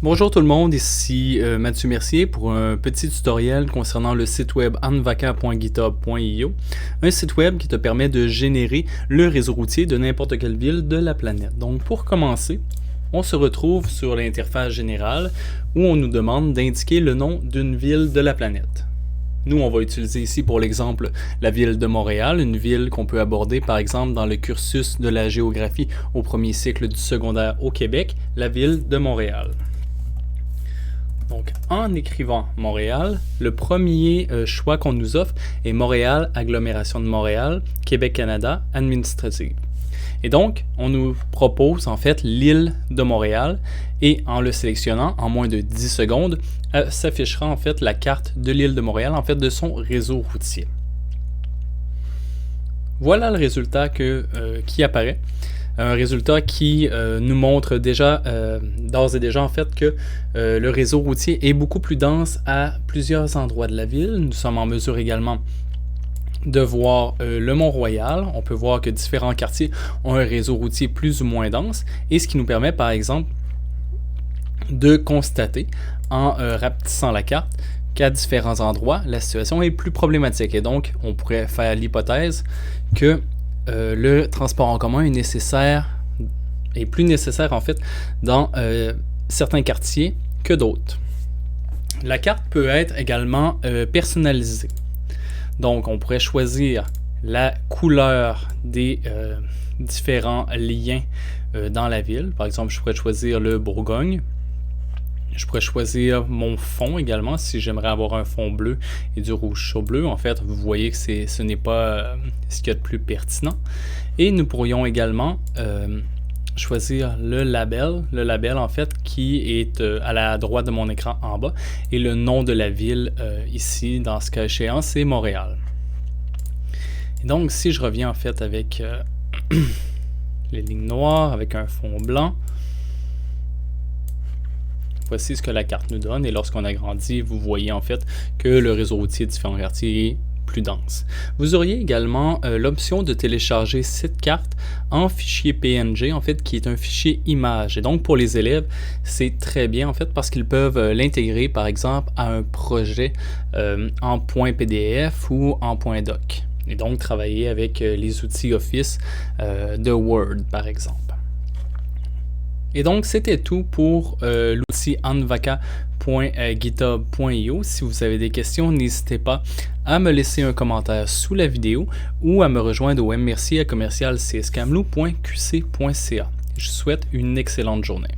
Bonjour tout le monde, ici Mathieu Mercier pour un petit tutoriel concernant le site web anvaca.github.io, un site web qui te permet de générer le réseau routier de n'importe quelle ville de la planète. Donc pour commencer, on se retrouve sur l'interface générale où on nous demande d'indiquer le nom d'une ville de la planète. Nous, on va utiliser ici pour l'exemple la ville de Montréal, une ville qu'on peut aborder par exemple dans le cursus de la géographie au premier cycle du secondaire au Québec, la ville de Montréal. Donc, en écrivant Montréal, le premier choix qu'on nous offre est Montréal, agglomération de Montréal, Québec-Canada, administrative. Et donc, on nous propose en fait l'île de Montréal et en le sélectionnant en moins de 10 secondes, s'affichera en fait la carte de l'île de Montréal, en fait de son réseau routier. Voilà le résultat qui apparaît. Un résultat qui nous montre déjà, d'ores et déjà en fait, que le réseau routier est beaucoup plus dense à plusieurs endroits de la ville. Nous sommes en mesure également de voir le Mont-Royal. On peut voir que différents quartiers ont un réseau routier plus ou moins dense, et ce qui nous permet par exemple de constater, en rapetissant la carte, qu'à différents endroits, la situation est plus problématique. Et donc, on pourrait faire l'hypothèse que le transport en commun est plus nécessaire en fait dans certains quartiers que d'autres. La carte peut être également personnalisée. Donc on pourrait choisir la couleur des différents liens dans la ville. Par exemple, je pourrais choisir le Bourgogne. Je pourrais choisir mon fond également si j'aimerais avoir un fond bleu et du rouge sur bleu. En fait, vous voyez que ce n'est pas ce qu'il y a de plus pertinent. Et nous pourrions également choisir le label en fait qui est à la droite de mon écran en bas, et le nom de la ville ici, dans ce cas échéant, c'est Montréal. Et donc si je reviens en fait avec les lignes noires, avec un fond blanc, voici ce que la carte nous donne, et lorsqu'on agrandit, vous voyez en fait que le réseau routier de différents quartiers est plus dense. Vous auriez également l'option de télécharger cette carte en fichier PNG, en fait, qui est un fichier image. Et donc pour les élèves, c'est très bien en fait parce qu'ils peuvent l'intégrer par exemple à un projet en .pdf ou en .doc. Et donc travailler avec les outils Office de Word par exemple. Et donc, c'était tout pour l'outil anvaca.github.io. Si vous avez des questions, n'hésitez pas à me laisser un commentaire sous la vidéo ou à me rejoindre au mmercier@cscamelou.qc.ca. Je vous souhaite une excellente journée.